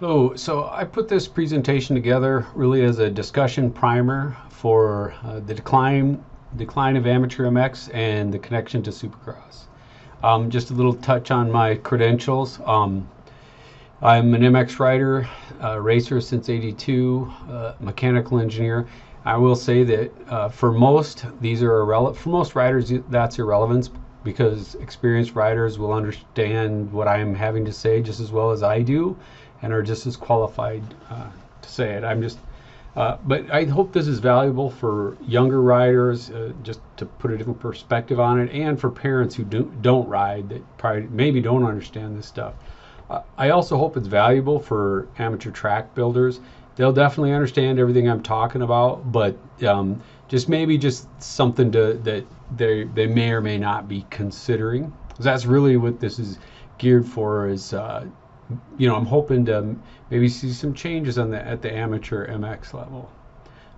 So I put this presentation together really as a discussion primer for the decline of amateur MX and the connection to Supercross. Just a little touch on my credentials. I'm an MX rider, racer since '82, mechanical engineer. I will say that for most, these are irrelevant. For most riders, that's irrelevant because experienced riders will understand what I'm having to say just as well as I do, and are just as qualified to say it. But I hope this is valuable for younger riders, just to put a different perspective on it, and for parents who don't ride that probably maybe don't understand this stuff. I also hope it's valuable for amateur track builders. They'll definitely understand everything I'm talking about, but just something that they may or may not be considering. That's really what this is geared for. I'm hoping to maybe see some changes at the amateur MX level.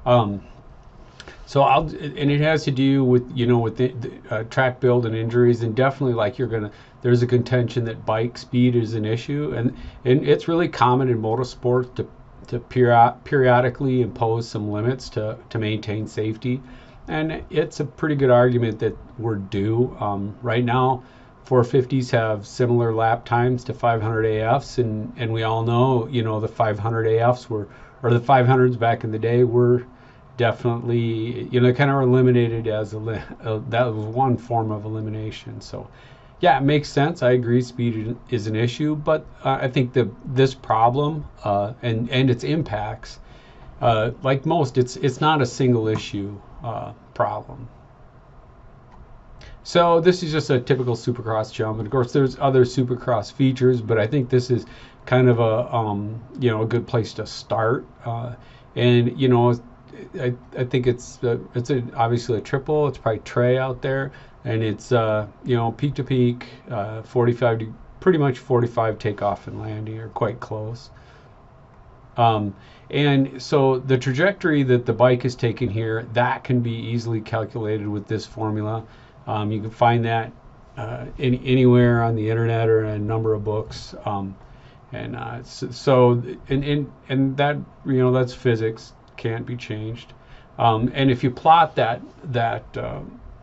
And it has to do with the track build and injuries, and definitely there's a contention that bike speed is an issue, and it's really common in motorsport to periodically impose some limits to maintain safety, and it's a pretty good argument that we're due. Right now 450s have similar lap times to 500 AFs, and we all know the 500 AFs or the 500s back in the day were definitely kind of eliminated as that was one form of elimination. So yeah, it makes sense. I agree speed is an issue, but I think this problem and its impacts, like most, it's not a single issue problem. So this is just a typical Supercross jump, and of course there's other Supercross features, but I think this is kind of a good place to start. And I think it's obviously a triple. It's probably Trey out there, and it's peak to peak, 45 pretty much 45 takeoff and landing, or quite close. And so the trajectory that the bike is taking here, that can be easily calculated with this formula. You can find that anywhere on the internet or in a number of books. And that that's physics, can't be changed. And if you plot that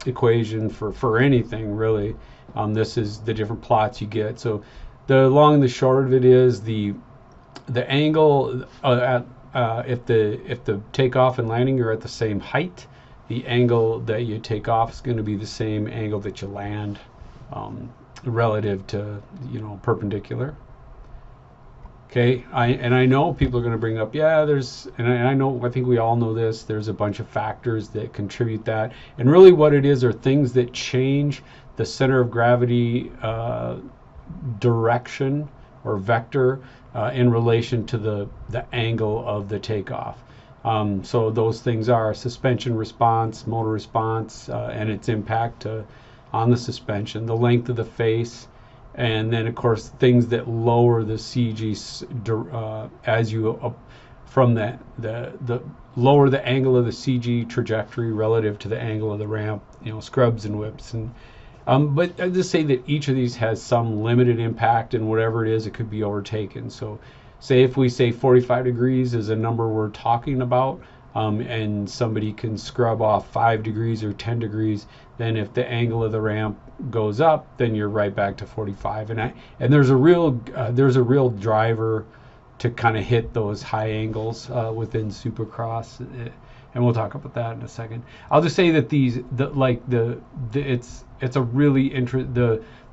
equation for anything really, this is the different plots you get. So the long and the short of it is the angle if the takeoff and landing are at the same height, the angle that you take off is going to be the same angle that you land, relative to perpendicular. Okay, I know people are going to bring up, I think we all know this, there's a bunch of factors that contribute that, and really what it is are things that change the center of gravity direction or vector in relation to the angle of the takeoff. So those things are suspension response, motor response, and its impact on the suspension, the length of the face, and then of course things that lower the CG as you from the lower the angle of the CG trajectory relative to the angle of the ramp, scrubs and whips. And but I just say that each of these has some limited impact, and whatever it is, it could be overtaken. So say if we say 45 degrees is a number we're talking about, and somebody can scrub off 5 degrees or 10 degrees, then if the angle of the ramp goes up, then you're right back to 45. And there's a real driver to kind of hit those high angles within Supercross, and we'll talk about that in a second. I'll just say that it's a really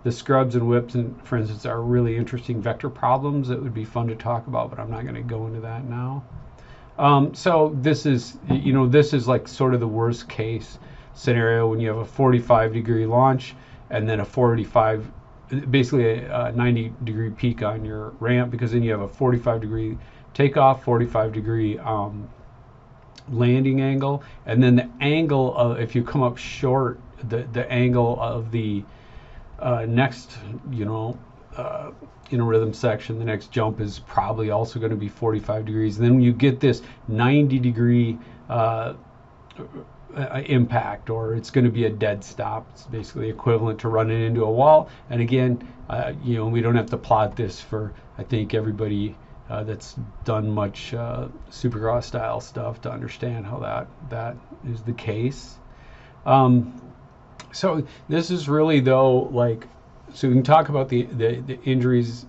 the scrubs and whips, and for instance, are really interesting vector problems that would be fun to talk about, but I'm not going to go into that now. So this is like sort of the worst case scenario when you have a 45 degree launch and then basically a 90 degree peak on your ramp, because then you have a 45 degree takeoff, 45 degree landing angle, and then the angle of, if you come up short, the angle of the next rhythm section, the next jump is probably also going to be 45 degrees. And then when you get this 90 degree impact, or it's going to be a dead stop. It's basically equivalent to running into a wall. And again, we don't have to plot this for, I think everybody that's done much Supercross style stuff to understand how that is the case. Um, so this is really though like, so we can talk about the injuries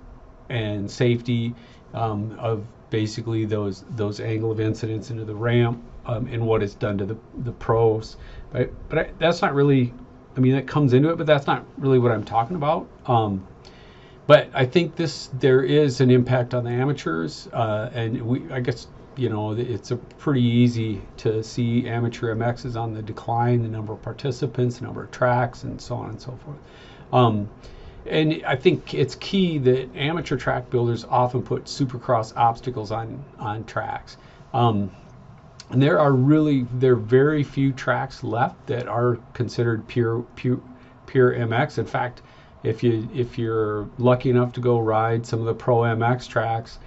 and safety of basically those angle of incidence into the ramp, and what it's done to the pros. But that's not really, I mean, that comes into it, but that's not really what I'm talking about. But I think there is an impact on the amateurs, and I guess, it's a pretty easy to see amateur MX is on the decline, the number of participants, the number of tracks, and so on and so forth. And I think it's key that amateur track builders often put Supercross obstacles on tracks. And there are very few tracks left that are considered pure MX. In fact, if you're lucky enough to go ride some of the pro MX tracks,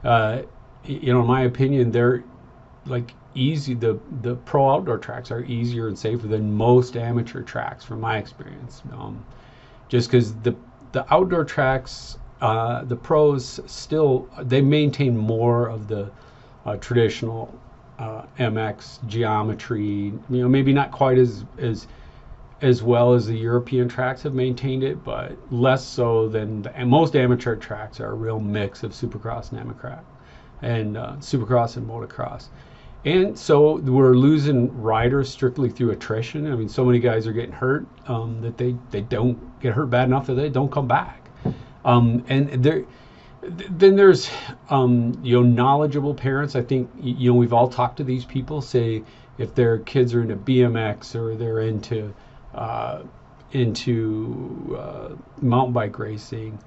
in my opinion, they're like easy. The pro outdoor tracks are easier and safer than most amateur tracks, from my experience. Just because the outdoor tracks, the pros still, they maintain more of the traditional MX geometry. Maybe not quite as well as the European tracks have maintained it, but less so than and most amateur tracks are a real mix of Supercross and Amacrac, and Supercross and motocross. And so we're losing riders strictly through attrition. I mean, so many guys are getting hurt that they don't get hurt bad enough that they don't come back. Then there's knowledgeable parents. I think we've all talked to these people. Say if their kids are into BMX or they're into mountain bike racing,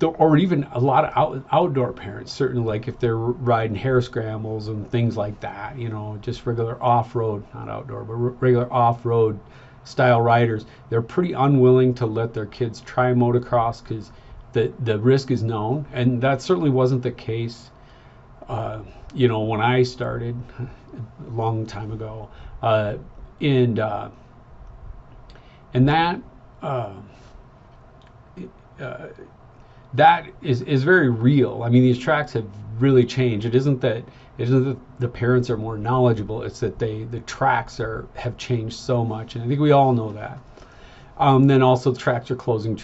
or even a lot of outdoor parents, certainly, like if they're riding hare scrambles and things like that, just regular off-road, not outdoor, but regular off-road style riders, they're pretty unwilling to let their kids try motocross because the risk is known. And that certainly wasn't the case, when I started a long time ago. And that is very real. I mean, these tracks have really changed. It isn't that the parents are more knowledgeable. It's that the tracks have changed so much, and I think we all know that. Then also the tracks are closing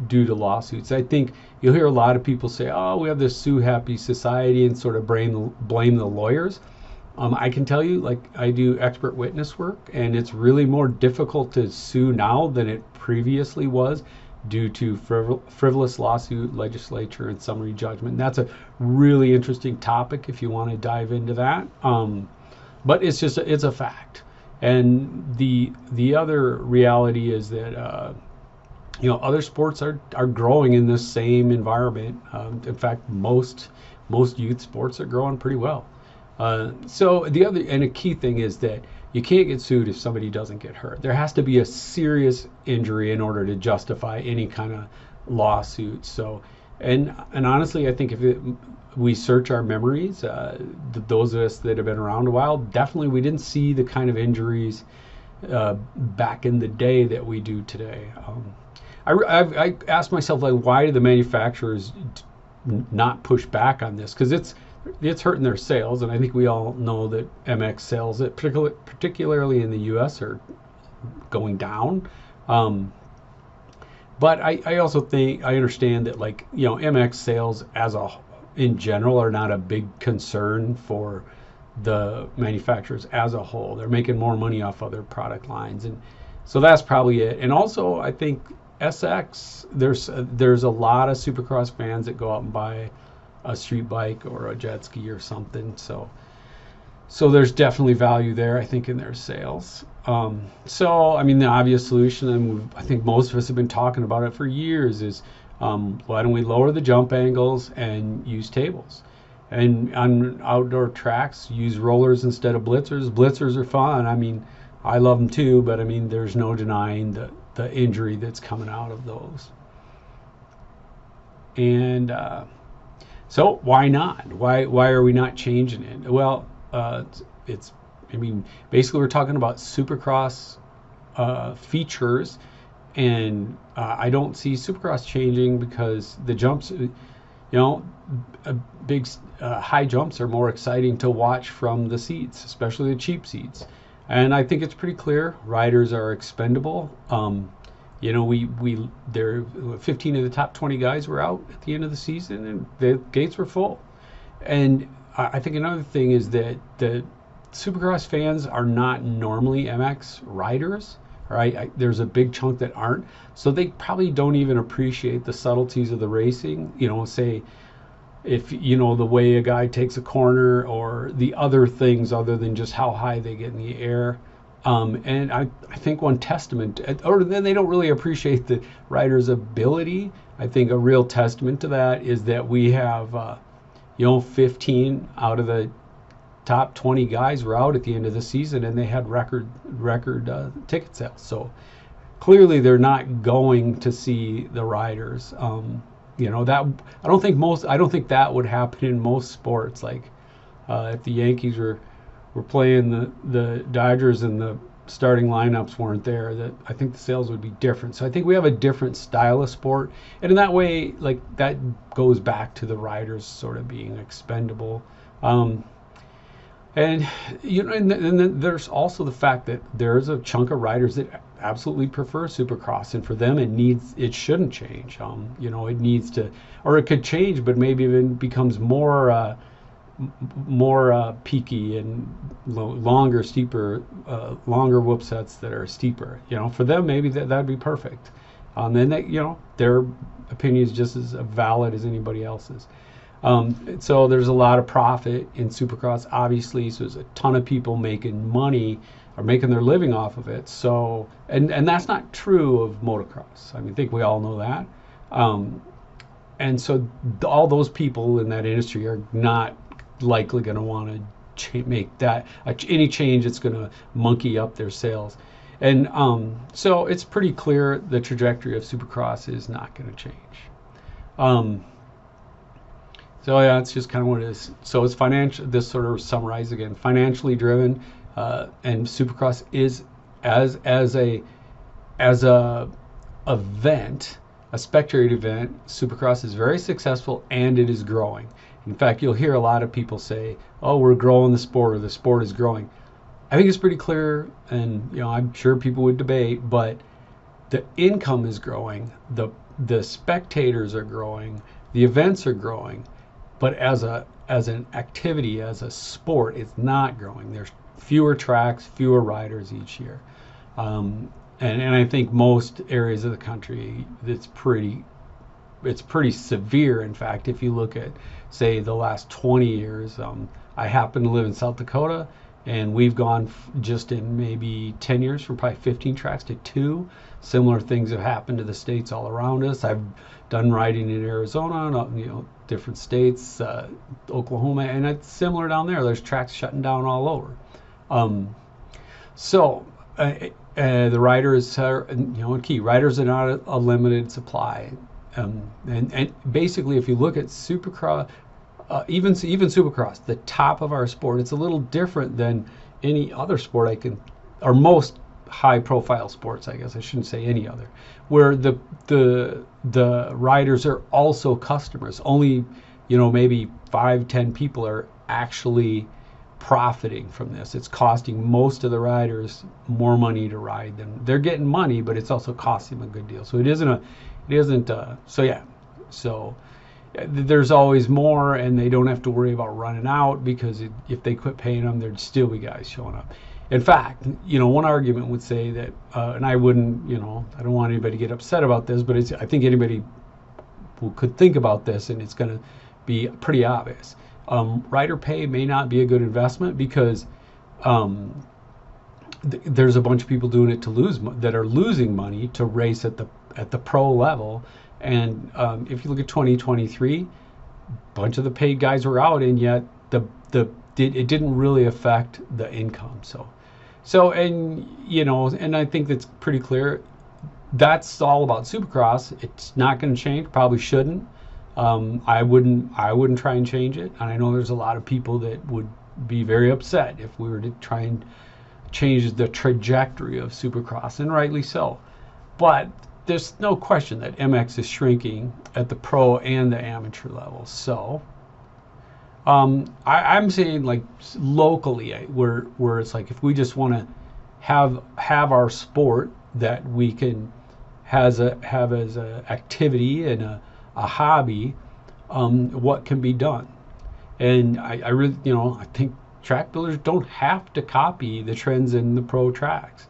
due to lawsuits. I think you'll hear a lot of people say, "Oh, we have this sue happy society," and sort of blame the lawyers. I can tell you, like, I do expert witness work, and it's really more difficult to sue now than it previously was, due to frivolous lawsuit legislature and summary judgment. And that's a really interesting topic if you want to dive into that. But it's a fact. And the other reality is that other sports are growing in this same environment. In fact, most youth sports are growing pretty well. So a key thing is that you can't get sued if somebody doesn't get hurt. There has to be a serious injury in order to justify any kind of lawsuit. So, and honestly, I think if we search our memories, those of us that have been around a while, definitely we didn't see the kind of injuries back in the day that we do today. I asked myself, like, why do the manufacturers not push back on this? Because it's hurting their sales, and I think we all know that MX sales, particularly in the U.S., are going down. But I also think I understand that, like, MX sales in general are not a big concern for the manufacturers as a whole. They're making more money off other product lines, and so that's probably it. And also, I think SX, there's a lot of Supercross fans that go out and buy a street bike or a jet ski or something. So there's definitely value there, I think, in their sales. So, I mean, the obvious solution, and I think most of us have been talking about it for years, is why don't we lower the jump angles and use tables? And on outdoor tracks, use rollers instead of blitzers. Blitzers are fun. I mean, I love them too, but I mean, there's no denying the injury that's coming out of those. And so why not? Why are we not changing it? Well, basically we're talking about Supercross features, and I don't see Supercross changing because the jumps, You know, big high jumps are more exciting to watch from the seats, especially the cheap seats. And I think it's pretty clear riders are expendable. You know, there 15 of the top 20 guys were out at the end of the season, and the gates were full. And I think another thing is that the Supercross fans are not normally MX riders, right? There's a big chunk that aren't, so they probably don't even appreciate the subtleties of the racing. You know, say if you know the way a guy takes a corner or the other things other than just how high they get in the air. And I think one testament, or then they don't really appreciate the rider's ability. I think a real testament to that is that we have, 15 out of the top 20 guys were out at the end of the season, and they had record ticket sales. So clearly they're not going to see the riders. That I don't think that would happen in most sports. Like if the Yankees were playing the Dodgers and the starting lineups weren't there, that I think the sales would be different. So I think we have a different style of sport, and in that way, like that goes back to the riders sort of being expendable. And then there's also the fact that there's a chunk of riders that absolutely prefer Supercross, and for them it shouldn't change. It needs to, or it could change, but maybe even becomes more peaky and longer, steeper, longer whoop sets that are steeper. For them maybe that'd be perfect. And their opinion is just as valid as anybody else's. So there's a lot of profit in Supercross, obviously. So there's a ton of people making money or making their living off of it. So and that's not true of motocross. I think we all know that. And so all those people in that industry are not likely going to want to make that any change that's going to monkey up their sales. And so it's pretty clear the trajectory of Supercross is not going to change. So yeah, it's just kind of what it is. So it's financial. This sort of summarized again, financially driven, and Supercross is as a event, a spectator event. Supercross is very successful and it is growing. In fact, you'll hear a lot of people say, "Oh, we're growing the sport," or "The sport is growing." I think it's pretty clear, and I'm sure people would debate, but the income is growing, the spectators are growing, the events are growing. But as an activity, as a sport, it's not growing. There's fewer tracks, fewer riders each year, and I think most areas of the country, it's pretty severe. In fact, if you look at, say, the last 20 years, I happen to live in South Dakota, and we've gone just in maybe 10 years from probably 15 tracks to 2. Similar things have happened to the states all around us. I've done riding in Arizona, different states, Oklahoma, and it's similar down there. There's tracks shutting down all over. The riders are, key. Riders are not a limited supply. And basically, if you look at Supercross, even Supercross, the top of our sport, it's a little different than any other sport or most high-profile sports, I guess I shouldn't say any other, where the riders are also customers. Only, maybe 5-10 people are actually profiting from this. It's costing most of the riders more money to ride than they're getting money, but it's also costing them a good deal. So there's always more, and they don't have to worry about running out, because if they quit paying them, there'd still be guys showing up. In fact, one argument would say that, and I wouldn't, I don't want anybody to get upset about this, but I think anybody who could think about this, and it's going to be pretty obvious. Rider pay may not be a good investment, because there's a bunch of people doing it that are losing money to race at the pro level. And if you look at 2023, a bunch of the paid guys were out, and yet it didn't really affect the income. And I think that's pretty clear. That's all about Supercross. It's not going to change. Probably shouldn't. I wouldn't try and change it. And I know there's a lot of people that would be very upset if we were to try and change the trajectory of Supercross, and rightly so. But there's no question that MX is shrinking at the pro and the amateur level. So I'm saying like locally, where it's like if we just want to have our sport that we can have as a activity and a hobby, what can be done. And I really, I think track builders don't have to copy the trends in the pro tracks.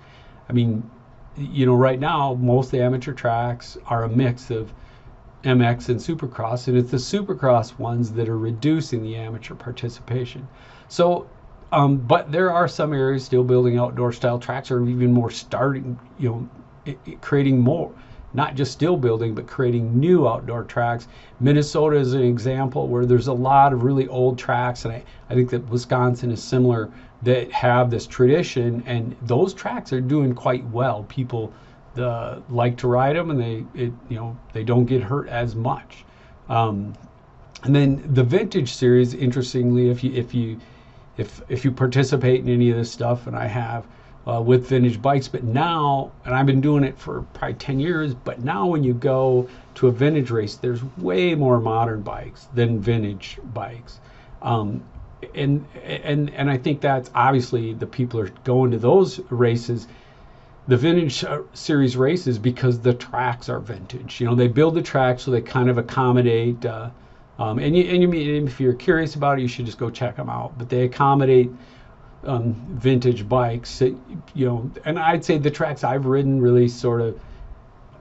I mean, right now most of the amateur tracks are a mix of MX and Supercross, and it's the Supercross ones that are reducing the amateur participation. So, but there are some areas still building outdoor style tracks, or even more starting, creating more, not just still building, but creating new outdoor tracks. Minnesota is an example where there's a lot of really old tracks, and I think that Wisconsin is similar, that have this tradition, and those tracks are doing quite well. People like to ride them, and they don't get hurt as much. And then the vintage series, interestingly, if you participate in any of this stuff, and I have with vintage bikes, but now, and I've been doing it for probably 10 years, but now when you go to a vintage race, there's way more modern bikes than vintage bikes. And I think that's obviously the people are going to those races, the vintage series races, because the tracks are vintage. They build the tracks so they kind of accommodate, if you're curious about it, you should just go check them out. But they accommodate vintage bikes, and I'd say the tracks I've ridden really sort of,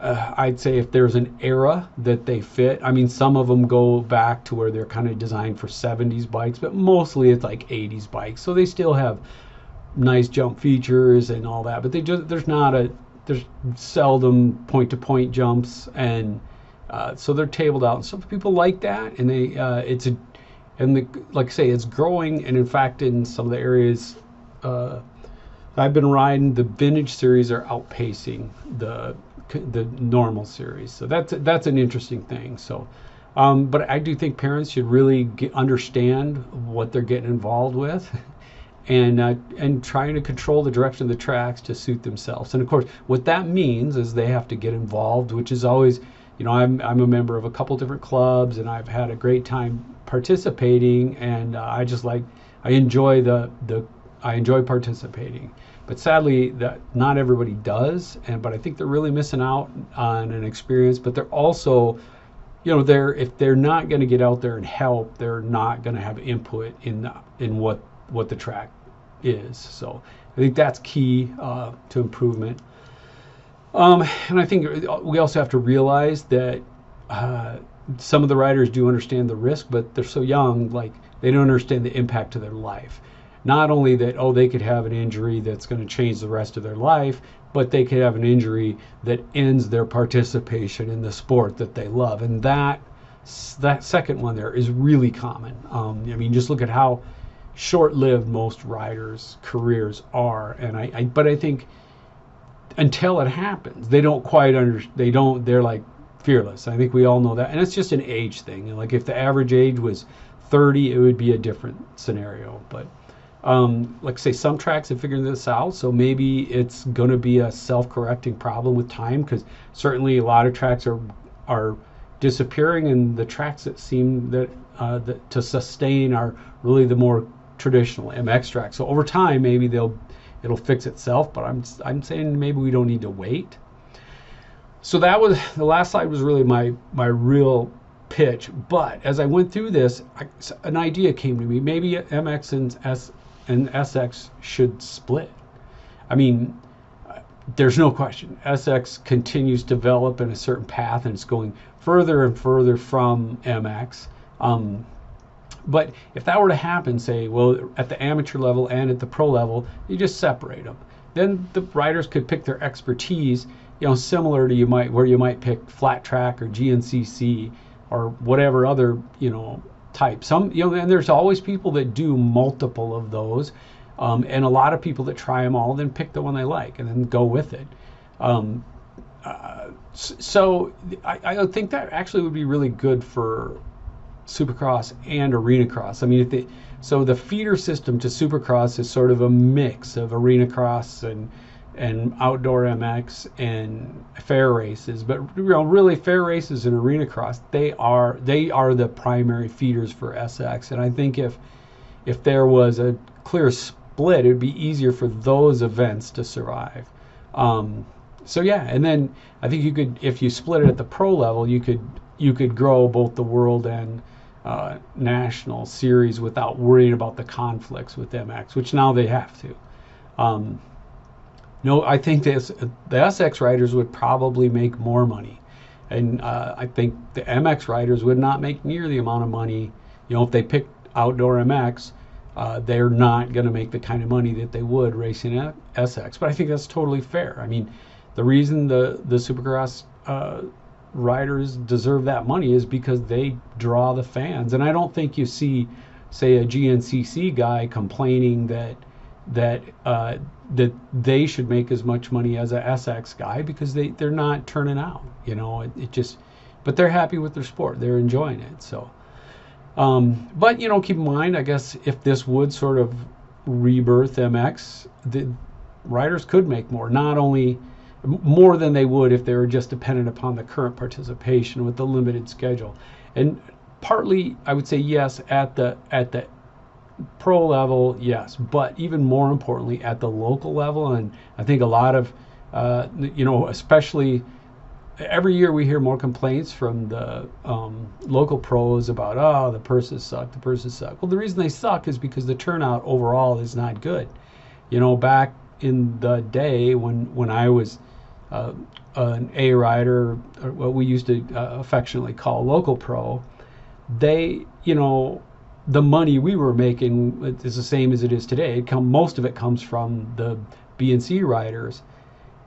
I'd say if there's an era that they fit, I mean, some of them go back to where they're kind of designed for 70s bikes, but mostly it's like 80s bikes. So they still have nice jump features and all that, but there's seldom point-to-point jumps, and so they're tabled out. And some people like that, and like I say, it's growing, and in fact, in some of the areas I've been riding, the vintage series are outpacing the normal series. So that's an interesting thing. So, but I do think parents should really understand what they're getting involved with, and trying to control the direction of the tracks to suit themselves. And of course, what that means is they have to get involved, which is always, I'm a member of a couple different clubs, and I've had a great time participating, and I enjoy participating. But sadly, that not everybody does, but I think they're really missing out on an experience. But they're also, if they're not going to get out there and help, they're not going to have input in what the track is. So I think that's key to improvement. And I think we also have to realize that some of the riders do understand the risk, but they're so young, like they don't understand the impact to their life. Not only that, they could have an injury that's going to change the rest of their life, but they could have an injury that ends their participation in the sport that they love. And that second one there is really common. I mean, just look at how short-lived most riders' careers are. And but I think until it happens, they don't quite they're like fearless. I think we all know that. And it's just an age thing. Like if the average age was 30, it would be a different scenario. But like I say, some tracks have figured this out, so maybe it's going to be a self-correcting problem with time, because certainly a lot of tracks are disappearing, and the tracks that seem that to sustain are really the more traditional MX tracks. So over time, maybe it'll fix itself, but I'm saying maybe we don't need to wait. So that was the last slide, was really my real pitch. But as I went through this, an idea came to me. Maybe MX and SX should split. I mean, there's no question. SX continues to develop in a certain path, and it's going further and further from MX. But if that were to happen, say, well, at the amateur level and at the pro level, you just separate them. Then the riders could pick their expertise, similar to where you might pick flat track or GNCC or whatever other, type. Some, and there's always people that do multiple of those, and a lot of people that try them all, then pick the one they like and then go with it. So I think that actually would be really good for Supercross and Arena Cross. I mean, so the feeder system to Supercross is sort of a mix of Arena Cross and outdoor MX and fair races, but really fair races and arena cross, they are the primary feeders for SX. And I think if there was a clear split, it would be easier for those events to survive. So yeah, and then I think you could, if you split it at the pro level, you could grow both the world and national series without worrying about the conflicts with MX, which now they have to. No, I think the SX riders would probably make more money, and I think the MX riders would not make near the amount of money. If they picked outdoor MX, they're not going to make the kind of money that they would racing at SX. But I think that's totally fair. I mean, the reason the Supercross riders deserve that money is because they draw the fans, and I don't think you see, say, a GNCC guy complaining that they should make as much money as a SX guy, because they're not turning out. But they're happy with their sport, they're enjoying it. So but keep in mind, I guess, if this would sort of rebirth MX, the riders could make more, not only more than they would if they were just dependent upon the current participation with the limited schedule. And partly I would say yes at the pro level, yes, but even more importantly at the local level. And I think a lot of especially every year we hear more complaints from the local pros about, the purses suck. Well, the reason they suck is because the turnout overall is not good. Back in the day when I was an A rider, or what we used to affectionately call local pro, they, the money we were making is the same as it is today. Most of it comes from the B and C riders.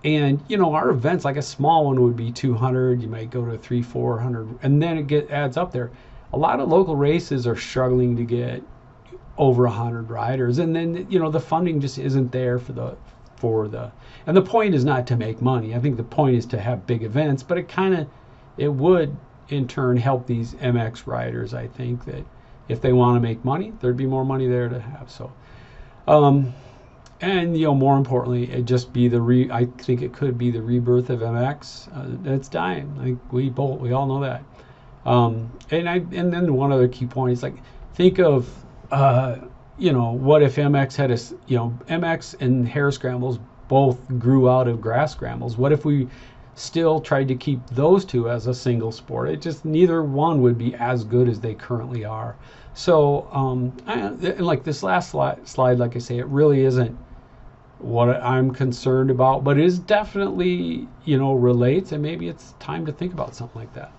And our events, like a small one would be 200, you might go to 300-400, and then it adds up there. A lot of local races are struggling to get over 100 riders, and then the funding just isn't there for the and the point is not to make money. I think the point is to have big events, but it would in turn help these MX riders. I think that if they want to make money, there'd be more money there to have. So and more importantly, it just be I think it could be the rebirth of MX. It's dying. Like we all know that. And then one other key point is, like, think of what if MX had MX and hare scrambles both grew out of grass scrambles? What if we still tried to keep those two as a single sport? It just, neither one would be as good as they currently are. So and like this last slide, like I say, it really isn't what I'm concerned about, but it is definitely relates, and maybe it's time to think about something like that.